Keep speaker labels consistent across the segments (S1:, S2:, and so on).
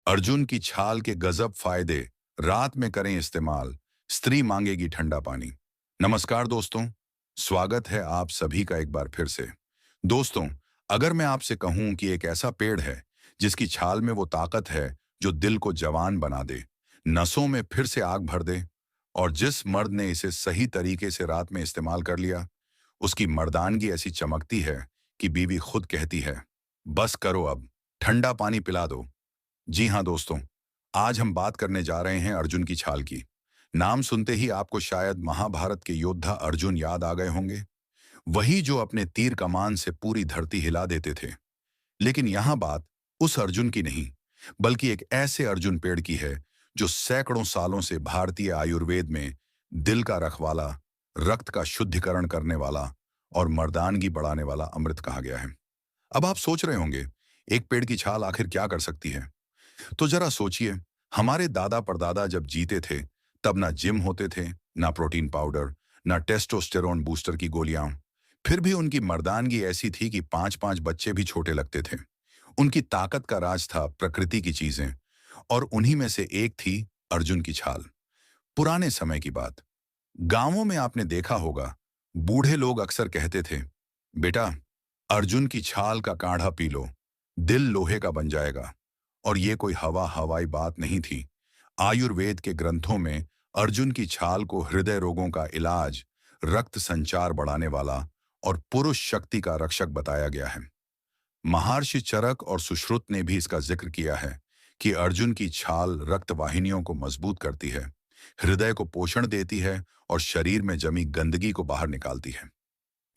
S1: अर्जुन की छाल के गजब फायदे, रात में करें इस्तेमाल, स्त्री मांगेगी ठंडा पानी। नमस्कार दोस्तों, स्वागत है आप सभी का एक बार फिर से। दोस्तों, अगर मैं आपसे कहूं कि एक ऐसा पेड़ है जिसकी छाल में वो ताकत है जो दिल को जवान बना दे, नसों में फिर से आग भर दे, और जिस मर्द ने इसे सही तरीके से रात में इस्तेमाल कर लिया, उसकी मर्दानगी ऐसी चमकती है कि बीवी खुद कहती है, बस करो अब, ठंडा पानी पिला दो। जी हाँ दोस्तों, आज हम बात करने जा रहे हैं अर्जुन की छाल की। नाम सुनते ही आपको शायद महाभारत के योद्धा अर्जुन याद आ गए होंगे, वही जो अपने तीर कमान से पूरी धरती हिला देते थे। लेकिन यहाँ बात उस अर्जुन की नहीं, बल्कि एक ऐसे अर्जुन पेड़ की है जो सैकड़ों सालों से भारतीय आयुर्वेद में दिल का रखवाला, रक्त का शुद्धिकरण करने वाला और मर्दानगी बढ़ाने वाला अमृत कहा गया है। अब आप सोच रहे होंगे, एक पेड़ की छाल आखिर क्या कर सकती है? तो जरा सोचिए, हमारे दादा परदादा जब जीते थे, तब ना जिम होते थे, ना प्रोटीन पाउडर, ना टेस्टोस्टेरोन बूस्टर की गोलियां। फिर भी उनकी मर्दानगी ऐसी थी कि पांच पांच बच्चे भी छोटे लगते थे। उनकी ताकत का राज था प्रकृति की चीजें, और उन्हीं में से एक थी अर्जुन की छाल। पुराने समय की बात, गांवों में आपने देखा होगा, बूढ़े लोग अक्सर कहते थे, बेटा, अर्जुन की छाल का काढ़ा पी लो, दिल लोहे का बन जाएगा। और ये कोई हवाई बात नहीं थी। आयुर्वेद के ग्रंथों में अर्जुन की छाल को हृदय रोगों का इलाज, रक्त संचार बढ़ाने वाला और पुरुष शक्ति का रक्षक बताया गया है। महर्षि चरक और सुश्रुत ने भी इसका जिक्र किया है कि अर्जुन की छाल रक्त वाहिनियों को मजबूत करती है, हृदय को पोषण देती है और शरीर में जमी गंदगी को बाहर निकालती है।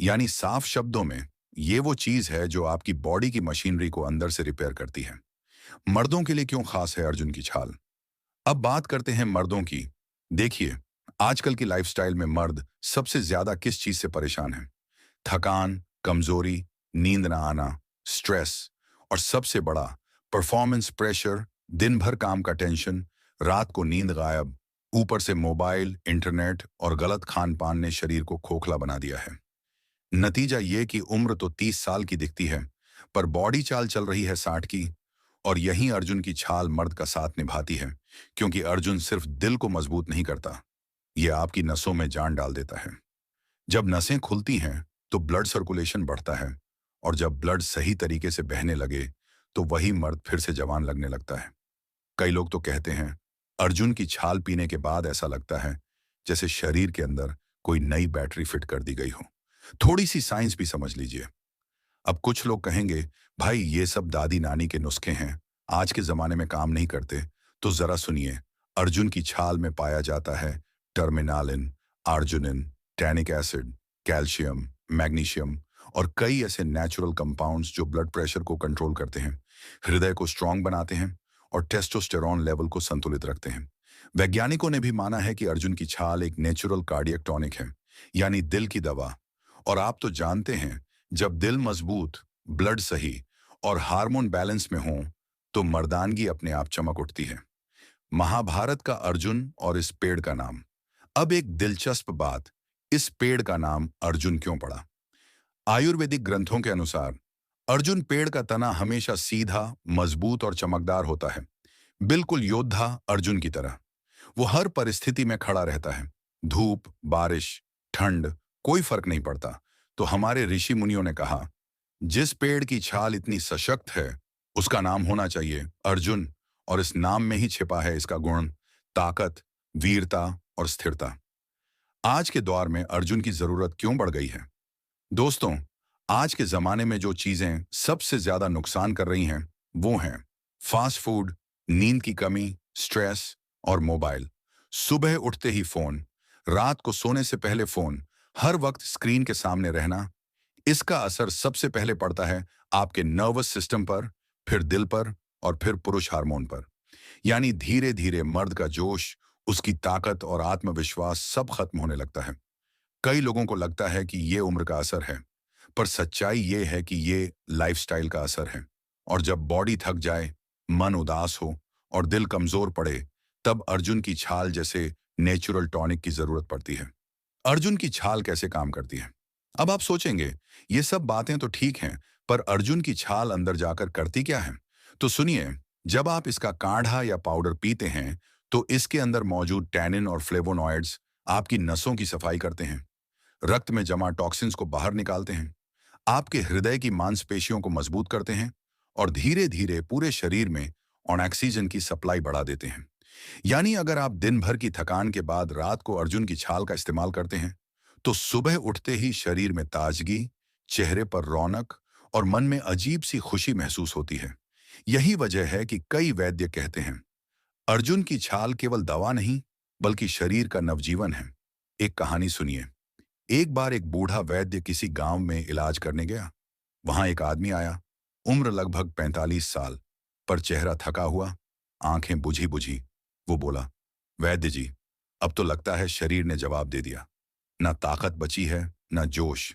S1: यानी साफ शब्दों में, ये वो चीज है जो आपकी बॉडी की मशीनरी को अंदर से रिपेयर करती है। मर्दों के लिए क्यों खास है अर्जुन की छाल? अब बात करते हैं मर्दों की। देखिए, आजकल की लाइफस्टाइल में मर्द सबसे ज्यादा किस चीज से परेशान है? थकान, कमजोरी, नींद ना आना, स्ट्रेस, और सबसे बड़ा, परफॉर्मेंस प्रेशर, दिन भर काम का टेंशन, रात को नींद गायब, ऊपर से मोबाइल, इंटरनेट और गलत खान पान ने शरीर को खोखला बना दिया है। नतीजा ये कि उम्र तो 30 साल की दिखती है, पर बॉडी चाल चल रही है 60 की। और यहीं अर्जुन की छाल मर्द का साथ निभाती है, क्योंकि अर्जुन सिर्फ दिल को मजबूत नहीं करता, यह आपकी नसों में जान डाल देता है। जब नसें खुलती हैं तो ब्लड सर्कुलेशन बढ़ता है, और जब ब्लड सही तरीके से बहने लगे तो वही मर्द फिर से जवान लगने लगता है। कई लोग तो कहते हैं, अर्जुन की छाल पीने के बाद ऐसा लगता है जैसे शरीर के अंदर कोई नई बैटरी फिट कर दी गई हो। थोड़ी सी साइंस भी समझ लीजिए। अब कुछ लोग कहेंगे, भाई ये सब दादी नानी के नुस्खे हैं, आज के जमाने में काम नहीं करते। तो जरा सुनिए, अर्जुन की छाल में पाया जाता है टर्मिनालिन, अर्जुनिन, टैनिक एसिड, कैल्शियम, मैग्नीशियम और कई ऐसे नेचुरल कंपाउंड्स जो ब्लड प्रेशर को कंट्रोल करते हैं, हृदय को स्ट्रांग बनाते हैं और टेस्टोस्टेरोन लेवल को संतुलित रखते हैं। वैज्ञानिकों ने भी माना है कि अर्जुन की छाल एक नेचुरल कार्डियक टॉनिक है, यानी दिल की दवा। और आप तो जानते हैं, जब दिल मजबूत, ब्लड सही और हार्मोन बैलेंस में हो, तो मर्दानगी अपने आप चमक उठती है। महाभारत का अर्जुन और इस पेड़ का नाम। अब एक दिलचस्प बात, इस पेड़ का नाम अर्जुन क्यों पड़ा? आयुर्वेदिक ग्रंथों के अनुसार अर्जुन पेड़ का तना हमेशा सीधा, मजबूत और चमकदार होता है, बिल्कुल योद्धा अर्जुन की तरह। वो हर परिस्थिति में खड़ा रहता है। धूप, बारिश, ठंड, कोई फर्क नहीं पड़ता। तो हमारे ऋषि मुनियों ने कहा, जिस पेड़ की छाल इतनी सशक्त है, उसका नाम होना चाहिए अर्जुन। और इस नाम में ही छिपा है इसका गुण, ताकत, वीरता और स्थिरता। आज के दौर में अर्जुन की जरूरत क्यों बढ़ गई है? दोस्तों, आज के जमाने में जो चीजें सबसे ज्यादा नुकसान कर रही हैं, वो हैं फास्ट फूड, नींद की कमी, स्ट्रेस और मोबाइल। सुबह उठते ही फोन, रात को सोने से पहले फोन, हर वक्त स्क्रीन के सामने रहना। इसका असर सबसे पहले पड़ता है आपके नर्वस सिस्टम पर, फिर दिल पर और फिर पुरुष हार्मोन पर। यानी धीरे धीरे मर्द का जोश, उसकी ताकत और आत्मविश्वास सब खत्म होने लगता है। कई लोगों को लगता है कि ये उम्र का असर है, पर सच्चाई ये है कि ये लाइफस्टाइल का असर है। और जब बॉडी थक जाए, मन उदास हो और दिल कमजोर पड़े, तब अर्जुन की छाल जैसे नेचुरल टॉनिक की जरूरत पड़ती है। अर्जुन की छाल कैसे काम करती है? अब आप सोचेंगे, ये सब बातें तो ठीक हैं, पर अर्जुन की छाल अंदर जाकर करती क्या है? तो सुनिए, जब आप इसका काढ़ा या पाउडर पीते हैं तो इसके अंदर मौजूद टैनिन और फ्लेवोनॉइड्स आपकी नसों की सफाई करते हैं, रक्त में जमा टॉक्सिन्स को बाहर निकालते हैं, आपके हृदय की मांसपेशियों को मजबूत करते हैं और धीरे धीरे पूरे शरीर में ऑक्सीजन की सप्लाई बढ़ा देते हैं। यानी अगर आप दिन भर की थकान के बाद रात को अर्जुन की छाल का इस्तेमाल करते हैं तो सुबह उठते ही शरीर में ताजगी, चेहरे पर रौनक और मन में अजीब सी खुशी महसूस होती है। यही वजह है कि कई वैद्य कहते हैं अर्जुन की छाल केवल दवा नहीं बल्कि शरीर का नवजीवन है। एक कहानी सुनिए। एक बार एक बूढ़ा वैद्य किसी गांव में इलाज करने गया। वहां एक आदमी आया, उम्र लगभग 45 साल, पर चेहरा थका हुआ, आंखें बुझी बुझी। वो बोला, वैद्य जी, अब तो लगता है शरीर ने जवाब दे दिया, ना ताकत बची है ना जोश।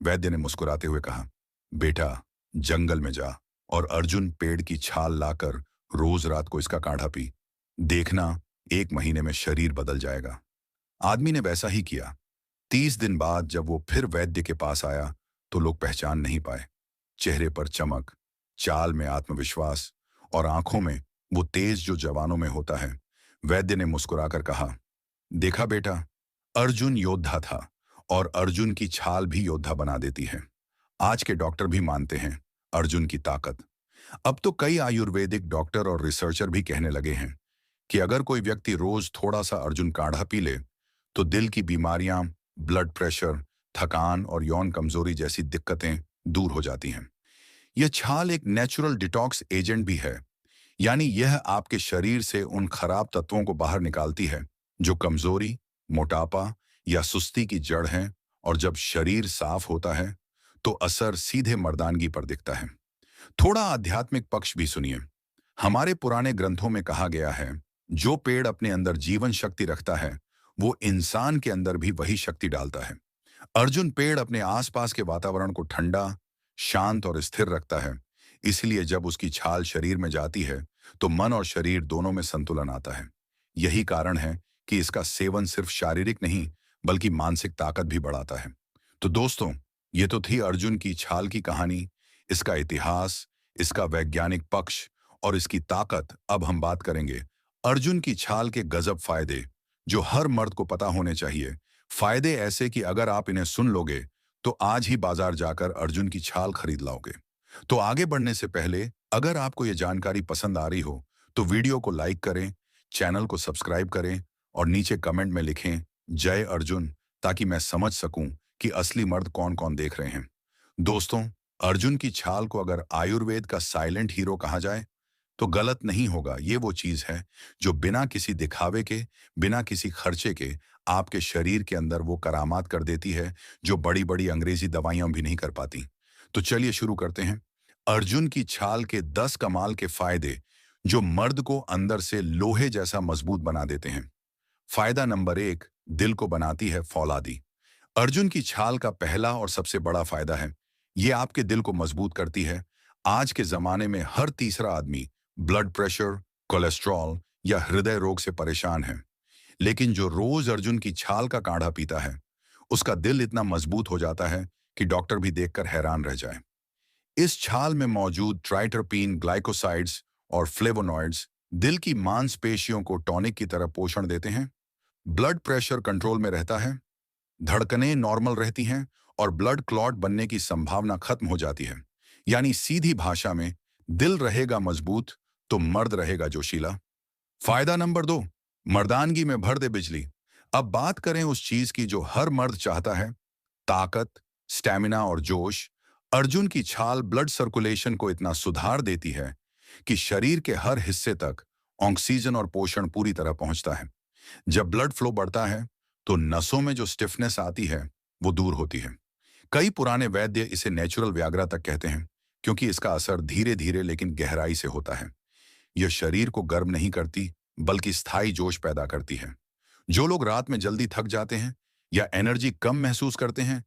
S1: वैद्य ने मुस्कुराते हुए कहा, बेटा, जंगल में जा और अर्जुन पेड़ की छाल लाकर रोज रात को इसका काढ़ा पी। देखना, 1 महीने में शरीर बदल जाएगा। आदमी ने वैसा ही किया। 30 दिन बाद जब वो फिर वैद्य के पास आया तो लोग पहचान नहीं पाए। चेहरे पर चमक, चाल में आत्मविश्वास और आंखों में वो तेज जो जवानों में होता है। वैद्य ने मुस्कुराकर कहा, देखा बेटा, अर्जुन योद्धा था और अर्जुन की छाल भी योद्धा बना देती है। आज के डॉक्टर भी मानते हैं अर्जुन की ताकत। अब तो कई आयुर्वेदिक डॉक्टर और रिसर्चर भी कहने लगे हैं कि अगर कोई व्यक्ति रोज थोड़ा सा अर्जुन काढ़ा पी ले तो दिल की बीमारियां, ब्लड प्रेशर, थकान और यौन कमजोरी जैसी दिक्कतें दूर हो जाती हैं। यह छाल एक नेचुरल डिटॉक्स एजेंट भी है, यानी यह आपके शरीर से उन खराब तत्वों को बाहर निकालती है जो कमजोरी, मोटापा या सुस्ती की जड़ हैं। और जब शरीर साफ होता है तो असर सीधे मर्दानगी पर दिखता है। थोड़ा आध्यात्मिक पक्ष भी सुनिए। हमारे पुराने ग्रंथों में कहा गया है, जो पेड़ अपने अंदर जीवन शक्ति रखता है वो इंसान के अंदर भी वही शक्ति डालता है। अर्जुन पेड़ अपने आसपास के वातावरण को ठंडा, शांत और स्थिर रखता है। इसलिए जब उसकी छाल शरीर में जाती है तो मन और शरीर दोनों में संतुलन आता है। यही कारण है कि इसका सेवन सिर्फ शारीरिक नहीं बल्कि मानसिक ताकत भी बढ़ाता है। तो दोस्तों, ये तो थी अर्जुन की छाल की कहानी, इसका इतिहास, इसका वैज्ञानिक पक्ष और इसकी ताकत। अब हम बात करेंगे अर्जुन की छाल के गजब फायदे जो हर मर्द को पता होने चाहिए। फायदे ऐसे कि अगर आप इन्हें सुन लोगे तो आज ही बाजार जाकर अर्जुन की छाल खरीद लाओगे। तो आगे बढ़ने से पहले अगर आपको ये जानकारी पसंद आ रही हो तो वीडियो को लाइक करें, चैनल को सब्सक्राइब करें और नीचे कमेंट में लिखें जय अर्जुन, ताकि मैं समझ सकूं कि असली मर्द कौन कौन देख रहे हैं। दोस्तों, अर्जुन की छाल को अगर आयुर्वेद का साइलेंट हीरो कहा जाए तो गलत नहीं होगा। ये वो चीज है जो बिना किसी दिखावे के, बिना किसी खर्चे के आपके शरीर के अंदर वो करामात कर देती है जो बड़ी बड़ी अंग्रेजी दवाइयां भी नहीं कर पाती। तो चलिए शुरू करते हैं। अर्जुन की छाल के 10 कमाल के फायदे जो मर्द को अंदर से लोहे जैसा मजबूत बना देते हैं। फायदा नंबर 1, दिल को बनाती है फौलादी। अर्जुन की छाल का पहला और सबसे बड़ा फायदा है, ये आपके दिल को मजबूत करती है। आज के जमाने में हर तीसरा आदमी ब्लड प्रेशर, कोलेस्ट्रॉल या हृदय रोग से परेशान है, लेकिन जो रोज अर्जुन की छाल का काढ़ा पीता है उसका दिल इतना मजबूत हो जाता है कि डॉक्टर भी देखकर हैरान रह जाए। इस छाल में मौजूद ट्राइटरपीन, ग्लाइकोसाइड्स और फ्लेवोनॉइड्स दिल की मांसपेशियों को टॉनिक की तरह पोषण देते हैं। ब्लड प्रेशर कंट्रोल में रहता है, धड़कनें नॉर्मल रहती हैं और ब्लड क्लॉट बनने की संभावना खत्म हो जाती है। यानी सीधी भाषा में, दिल रहेगा मजबूत तो मर्द रहेगा जोशीला। फायदा नंबर 2, मर्दानगी में भर दे बिजली। अब बात करें उस चीज की जो हर मर्द चाहता है, ताकत, स्टैमिना और जोश। अर्जुन की छाल ब्लड सर्कुलेशन को इतना सुधार देती है कि शरीर के हर हिस्से तक ऑक्सीजन और पोषण पूरी तरह पहुंचता है। जब ब्लड फ्लो बढ़ता है तो नसों में जो स्टिफनेस आती है वो दूर होती है। कई पुराने वैद्य इसे नेचुरल व्याग्रा तक कहते हैं, क्योंकि इसका असर धीरे धीरे लेकिन गहराई से होता है। यह शरीर को गर्म नहीं करती बल्कि स्थायी जोश पैदा करती है। जो लोग रात में जल्दी थक जाते हैं या एनर्जी कम महसूस करते हैं,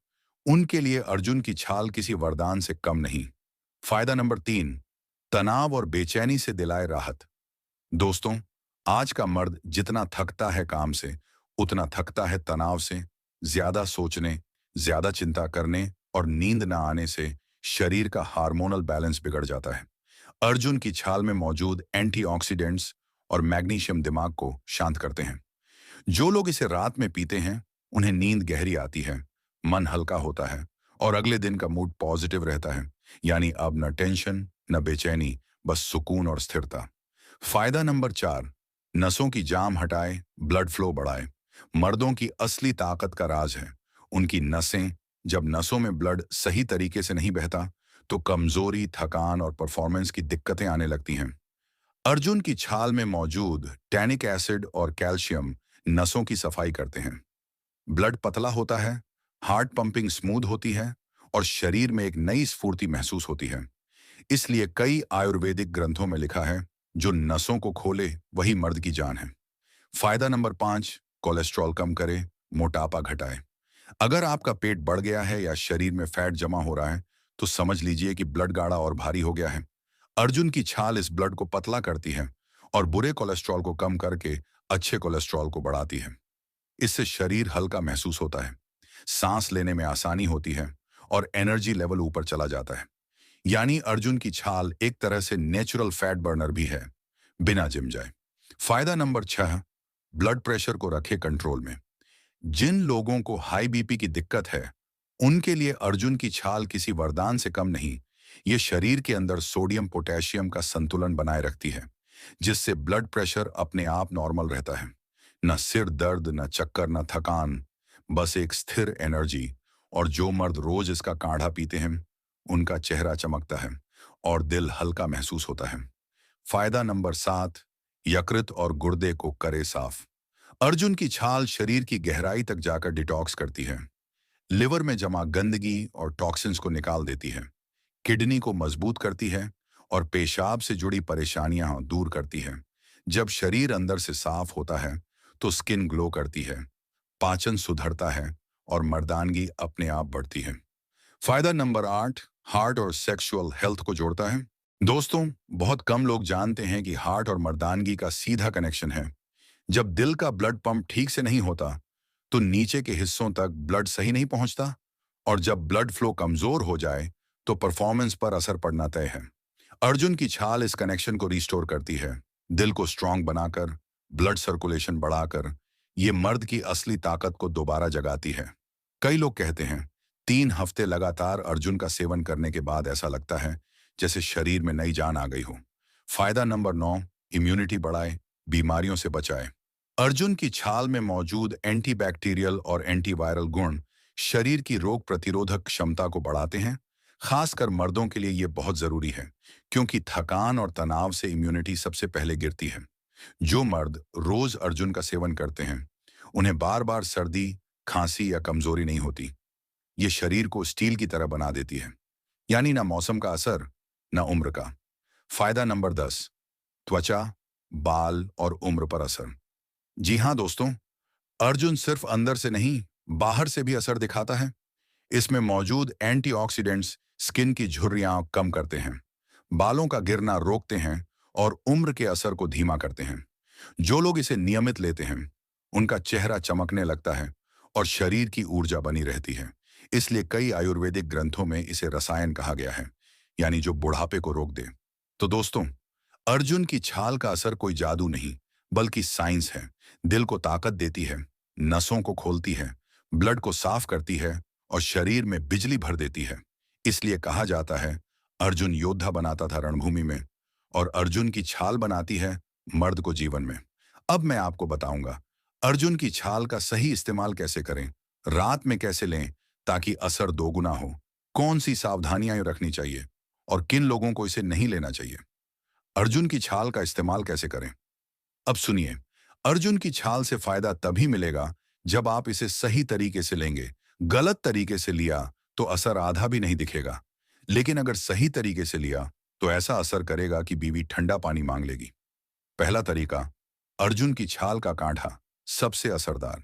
S1: उनके लिए अर्जुन की छाल किसी वरदान से कम नहीं। फायदा नंबर 3, तनाव और बेचैनी से दिलाए राहत। दोस्तों, आज का मर्द जितना थकता है काम से उतना थकता है तनाव से। ज्यादा सोचने, ज्यादा चिंता करने और नींद न आने से शरीर का हार्मोनल बैलेंस बिगड़ जाता है। अर्जुन की छाल में मौजूद एंटीऑक्सीडेंट्स और मैग्नीशियम दिमाग को शांत करते हैं। जो लोग इसे रात में पीते हैं, उन्हें नींद गहरी आती है, मन हल्का होता है और अगले दिन का मूड पॉजिटिव रहता है। यानी अब न टेंशन, न बेचैनी, बस सुकून और स्थिरता। फायदा नंबर 4, नसों की जाम हटाए, ब्लड फ्लो बढ़ाए। मर्दों की असली ताकत का राज है उनकी नसें। जब नसों में ब्लड सही तरीके से नहीं बहता, तो कमजोरी, थकान और परफॉर्मेंस की दिक्कतें आने लगती हैं। अर्जुन की छाल में मौजूद टैनिक एसिड और कैल्शियम नसों की सफाई करते हैं। ब्लड पतला होता है, हार्ट पंपिंग स्मूथ होती है और शरीर में एक नई स्फूर्ति महसूस होती है। इसलिए कई आयुर्वेदिक ग्रंथों में लिखा है, जो नसों को खोले वही मर्द की जान है। फायदा नंबर 5, कोलेस्ट्रॉल कम करे, मोटापा घटाए। अगर आपका पेट बढ़ गया है या शरीर में फैट जमा हो रहा है, तो समझ लीजिए कि ब्लड गाढ़ा और भारी हो गया है। अर्जुन की छाल इस ब्लड को पतला करती है और बुरे कोलेस्ट्रॉल को कम करके अच्छे कोलेस्ट्रॉल को बढ़ाती है। इससे शरीर हल्का महसूस होता है, सांस लेने में आसानी होती है और एनर्जी लेवल ऊपर चला जाता है। यानी अर्जुन की छाल एक तरह से नेचुरल फैट बर्नर भी है, बिना जिम जाए। फायदा नंबर 6, ब्लड प्रेशर को रखे कंट्रोल में। जिन लोगों को हाई बीपी की दिक्कत है, उनके लिए अर्जुन की छाल किसी वरदान से कम नहीं। ये शरीर के अंदर सोडियम पोटेशियम का संतुलन बनाए रखती है, जिससे ब्लड प्रेशर अपने आप नॉर्मल रहता है। न सिर दर्द, न चक्कर, न थकान, बस एक स्थिर एनर्जी। और जो मर्द रोज इसका काढ़ा पीते हैं, उनका चेहरा चमकता है और दिल हल्का महसूस होता है। फायदा नंबर 7, यकृत और गुर्दे को करे साफ। अर्जुन की छाल शरीर की गहराई तक जाकर डिटॉक्स करती है, लिवर में जमा गंदगी और टॉक्सिन्स को निकाल देती है, किडनी को मजबूत करती है और पेशाब से जुड़ी परेशानियां दूर करती है। जब शरीर अंदर से साफ होता है, तो स्किन ग्लो करती है, पाचन सुधरता है और मर्दानगी अपने आप बढ़ती है। फायदा नंबर 8, हार्ट और सेक्सुअल हेल्थ को जोड़ता है। दोस्तों, बहुत कम लोग जानते हैं कि हार्ट और मर्दानगी का सीधा कनेक्शन है। जब दिल का ब्लड पंप ठीक से नहीं होता, तो नीचे के हिस्सों तक ब्लड सही नहीं पहुंचता और जब ब्लड फ्लो कमजोर हो जाए, तो परफॉर्मेंस पर असर पड़ना तय है। अर्जुन की छाल इस कनेक्शन को रिस्टोर करती है, दिल को स्ट्रांग बनाकर, ब्लड सर्कुलेशन बढ़ाकर। ये मर्द की असली ताकत को दोबारा जगाती है। कई लोग कहते हैं, 3 हफ्ते लगातार अर्जुन का सेवन करने के बाद ऐसा लगता है जैसे शरीर में नई जान आ गई हो। फायदा नंबर 9, इम्यूनिटी बढ़ाए, बीमारियों से बचाए। अर्जुन की छाल में मौजूद एंटीबैक्टीरियल और एंटीवायरल गुण शरीर की रोग प्रतिरोधक क्षमता को बढ़ाते हैं। खासकर मर्दों के लिए ये बहुत जरूरी है, क्योंकि थकान और तनाव से इम्यूनिटी सबसे पहले गिरती है। जो मर्द रोज अर्जुन का सेवन करते हैं, उन्हें बार बार सर्दी, खांसी या कमजोरी नहीं होती। ये शरीर को स्टील की तरह बना देती है, यानी ना मौसम का असर, ना उम्र का। फायदा नंबर 10, त्वचा, बाल और उम्र पर असर। जी हाँ दोस्तों, अर्जुन सिर्फ अंदर से नहीं, बाहर से भी असर दिखाता है। इसमें मौजूद एंटीऑक्सीडेंट्स स्किन की झुर्रियां कम करते हैं, बालों का गिरना रोकते हैं और उम्र के असर को धीमा करते हैं। जो लोग इसे नियमित लेते हैं, उनका चेहरा चमकने लगता है और शरीर की ऊर्जा बनी रहती है। इसलिए कई आयुर्वेदिक ग्रंथों में इसे रसायन कहा गया है, यानी जो बुढ़ापे को रोक दे। तो दोस्तों, अर्जुन की छाल का असर कोई जादू नहीं, बल्कि साइंस है। दिल को ताकत देती है, नसों को खोलती है, ब्लड को साफ करती है और शरीर में बिजली भर देती है। इसलिए कहा जाता है, अर्जुन योद्धा बनाता था रणभूमि में, और अर्जुन की छाल बनाती है मर्द को जीवन में। अब मैं आपको बताऊंगा, अर्जुन की छाल का सही इस्तेमाल कैसे करें, रात में कैसे लें ताकि असर दोगुना हो, कौन सी सावधानियां रखनी चाहिए और किन लोगों को इसे नहीं लेना चाहिए। अर्जुन की छाल का इस्तेमाल कैसे करें, अब सुनिए। अर्जुन की छाल से फायदा तभी मिलेगा जब आप इसे सही तरीके से लेंगे। गलत तरीके से लिया तो असर आधा भी नहीं दिखेगा, लेकिन अगर सही तरीके से लिया तो ऐसा असर करेगा कि बीवी ठंडा पानी मांग लेगी। पहला तरीका, अर्जुन की छाल का काढ़ा। सबसे असरदार,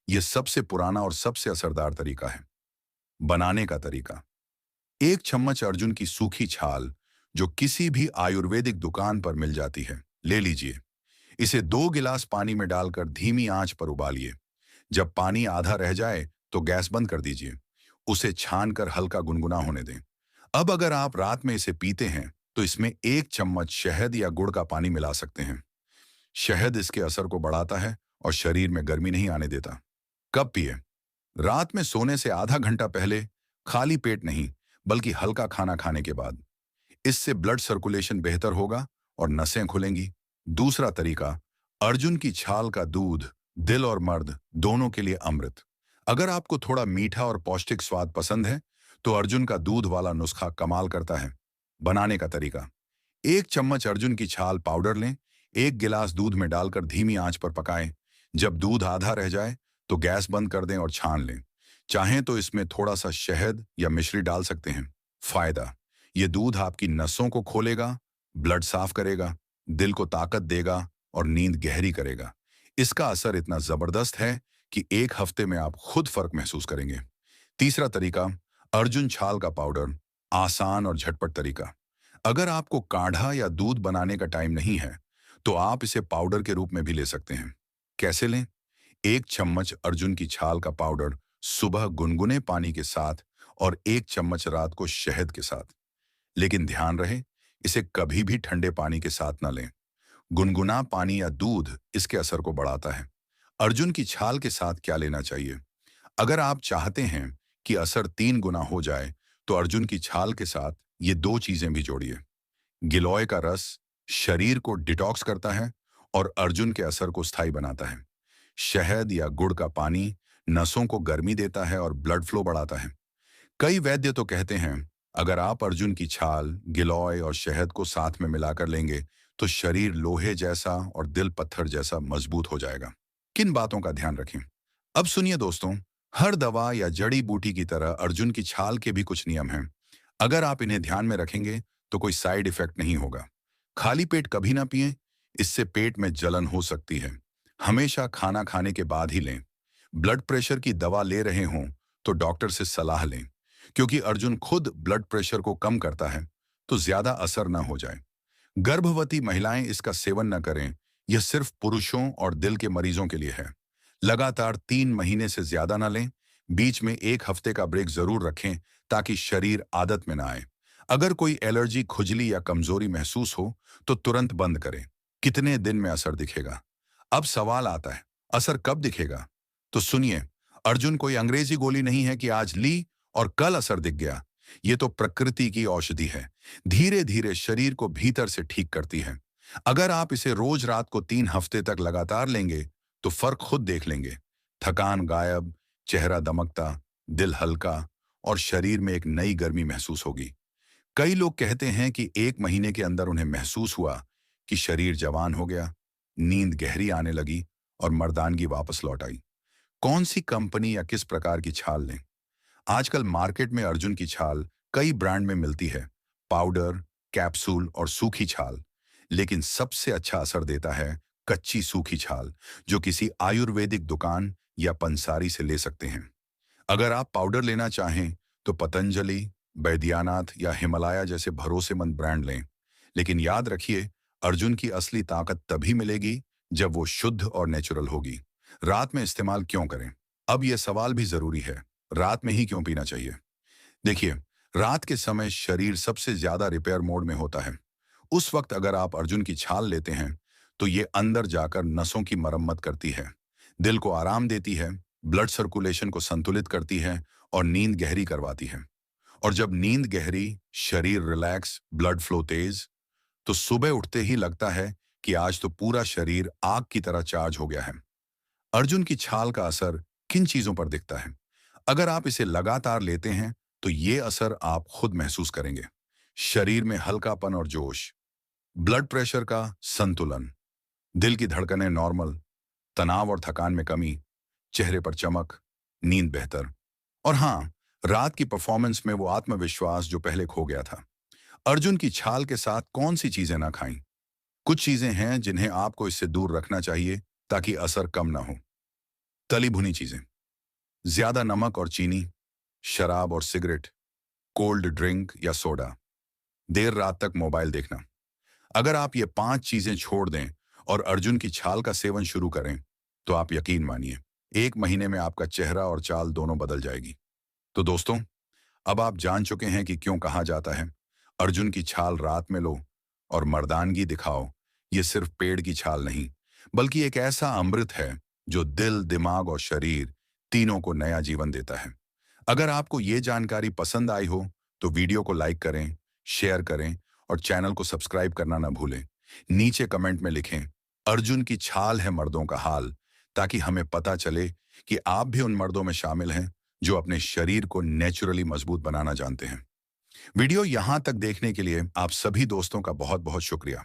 S1: यह सबसे पुराना और सबसे असरदार तरीका है। बनाने का तरीका, 1 चम्मच अर्जुन की सूखी छाल, जो किसी भी आयुर्वेदिक दुकान पर मिल जाती है, ले लीजिए। इसे 2 गिलास पानी में डालकर धीमी आंच पर उबालिए। जब पानी आधा रह जाए तो गैस बंद कर दीजिए। उसे छानकर हल्का गुनगुना होने दें। अब अगर आप रात में इसे पीते हैं, तो इसमें 1 चम्मच शहद या गुड़ का पानी मिला सकते हैं। शहद इसके असर को बढ़ाता है और शरीर में गर्मी नहीं आने देता। कब पिए? रात में सोने से आधा घंटा पहले, खाली पेट नहीं, बल्कि हल्का खाना खाने के बाद। इससे ब्लड सर्कुलेशन बेहतर होगा और नसें खुलेंगी। दूसरा तरीका, अर्जुन की छाल का दूध, दिल और मर्द दोनों के लिए अमृत। अगर आपको थोड़ा मीठा और पौष्टिक स्वाद पसंद है, तो अर्जुन का दूध वाला नुस्खा कमाल करता है। बनाने का तरीका, 1 चम्मच अर्जुन की छाल पाउडर लें, 1 गिलास दूध में डालकर धीमी आंच पर पकाएं। जब दूध आधा रह जाए, तो गैस बंद कर दें और छान लें। चाहें तो इसमें थोड़ा सा शहद या मिश्री डाल सकते हैं। फायदा, ये दूध आपकी नसों को खोलेगा, ब्लड साफ करेगा, दिल को ताकत देगा और नींद गहरी करेगा। इसका असर इतना जबरदस्त है कि 1 हफ्ते में आप खुद फर्क महसूस करेंगे। तीसरा तरीका, अर्जुन छाल का पाउडर, आसान और झटपट तरीका। अगर आपको काढ़ा या दूध बनाने का टाइम नहीं है, तो आप इसे पाउडर के रूप में भी ले सकते हैं। कैसे लें? 1 चम्मच अर्जुन की छाल का पाउडर सुबह गुनगुने पानी के साथ और 1 चम्मच रात को शहद के साथ। लेकिन ध्यान रहे, इसे कभी भी ठंडे पानी के साथ ना लें। गुनगुना पानी या दूध इसके असर को बढ़ाता है। अर्जुन की छाल के साथ क्या लेना चाहिए? अगर आप चाहते हैं कि असर 3 गुना हो जाए, तो अर्जुन की छाल के साथ ये 2 चीजें भी जोड़िए। गिलोय का रस शरीर को डिटॉक्स करता है और अर्जुन के असर को स्थायी बनाता है। शहद या गुड़ का पानी नसों को गर्मी देता है और ब्लड फ्लो बढ़ाता है। कई वैद्य तो कहते हैं, अगर आप अर्जुन की छाल, गिलोय और शहद को साथ में मिलाकर लेंगे, तो शरीर लोहे जैसा और दिल पत्थर जैसा मजबूत हो जाएगा। किन बातों का ध्यान रखें? अब सुनिए दोस्तों, हर दवा या जड़ी बूटी की तरह अर्जुन की छाल के भी कुछ नियम हैं। अगर आप इन्हें ध्यान में रखेंगे, तो कोई साइड इफेक्ट नहीं होगा। खाली पेट कभी ना पिएं, इससे पेट में जलन हो सकती है। हमेशा खाना खाने के बाद ही लें। ब्लड प्रेशर की दवा ले रहे हों, तो डॉक्टर से सलाह लें, क्योंकि अर्जुन खुद ब्लड प्रेशर को कम करता है, तो ज्यादा असर न हो जाए। गर्भवती महिलाएं इसका सेवन न करें, यह सिर्फ पुरुषों और दिल के मरीजों के लिए है। लगातार 3 महीने से ज्यादा न लें, बीच में 1 हफ्ते का ब्रेक जरूर रखें, ताकि शरीर आदत में ना आए। अगर कोई एलर्जी, खुजली या कमजोरी महसूस हो, तो तुरंत बंद करें। कितने दिन में असर दिखेगा? अब सवाल आता है, असर कब दिखेगा? तो सुनिए, अर्जुन कोई अंग्रेजी गोली नहीं है कि आज ली और कल असर दिख गया। ये तो प्रकृति की औषधि है, धीरे धीरे शरीर को भीतर से ठीक करती है। अगर आप इसे रोज रात को 3 हफ्ते तक लगातार लेंगे, तो फर्क खुद देख लेंगे। थकान गायब, चेहरा दमकता, दिल हल्का और शरीर में एक नई गर्मी महसूस होगी। कई लोग कहते हैं कि 1 महीने के अंदर उन्हें महसूस हुआ कि शरीर जवान हो गया, नींद गहरी आने लगी और मर्दानगी वापस लौट आई। कौन सी कंपनी या किस प्रकार की छाल लें? आजकल मार्केट में अर्जुन की छाल कई ब्रांड में मिलती है, पाउडर, कैप्सूल और सूखी छाल। लेकिन सबसे अच्छा असर देता है कच्ची सूखी छाल, जो किसी आयुर्वेदिक दुकान या पंसारी से ले सकते हैं। अगर आप पाउडर लेना चाहें, तो पतंजलि, बैद्यनाथ या हिमालय जैसे भरोसेमंद ब्रांड लें। लेकिन याद रखिए, अर्जुन की असली ताकत तभी मिलेगी जब वो शुद्ध और नेचुरल होगी। रात में इस्तेमाल क्यों करें? अब यह सवाल भी जरूरी है, रात में ही क्यों पीना चाहिए? देखिए, रात के समय शरीर सबसे ज्यादा रिपेयर मोड में होता है। उस वक्त अगर आप अर्जुन की छाल लेते हैं, तो ये अंदर जाकर नसों की मरम्मत करती है, दिल को आराम देती है, ब्लड सर्कुलेशन को संतुलित करती है और नींद गहरी करवाती है। और जब नींद गहरी, शरीर रिलैक्स, ब्लड फ्लो तेज, तो सुबह उठते ही लगता है कि आज तो पूरा शरीर आग की तरह चार्ज हो गया है। अर्जुन की छाल का असर किन चीजों पर दिखता है? अगर आप इसे लगातार लेते हैं, तो ये असर आप खुद महसूस करेंगे। शरीर में हल्कापन और जोश, ब्लड प्रेशर का संतुलन, दिल की धड़कनें नॉर्मल, तनाव और थकान में कमी, चेहरे पर चमक, नींद बेहतर। और हाँ, रात की परफॉर्मेंस में वो आत्मविश्वास जो पहले खो गया था। अर्जुन की छाल के साथ कौन सी चीजें ना खाएं? कुछ चीजें हैं जिन्हें आपको इससे दूर रखना चाहिए, ताकि असर कम ना हो। तली भुनी चीजें, ज्यादा नमक और चीनी, शराब और सिगरेट, कोल्ड ड्रिंक या सोडा, देर रात तक मोबाइल देखना। अगर आप ये 5 चीजें छोड़ दें और अर्जुन की छाल का सेवन शुरू करें, तो आप यकीन मानिए, 1 महीने में आपका चेहरा और चाल दोनों बदल जाएगी। तो दोस्तों, अब आप जान चुके हैं कि क्यों कहा जाता है, अर्जुन की छाल रात में लो और मर्दानगी दिखाओ। ये सिर्फ पेड़ की छाल नहीं, बल्कि एक ऐसा अमृत है जो दिल, दिमाग और शरीर तीनों को नया जीवन देता है। अगर आपको ये जानकारी पसंद आई हो तो वीडियो को लाइक करें, शेयर करें और चैनल को सब्सक्राइब करना ना भूलें। नीचे कमेंट में लिखें, अर्जुन की छाल है मर्दों का हाल, ताकि हमें पता चले कि आप भी उन मर्दों में शामिल हैं जो अपने शरीर को नेचुरली मजबूत बनाना जानते हैं। वीडियो यहां तक देखने के लिए आप सभी दोस्तों का बहुत बहुत शुक्रिया।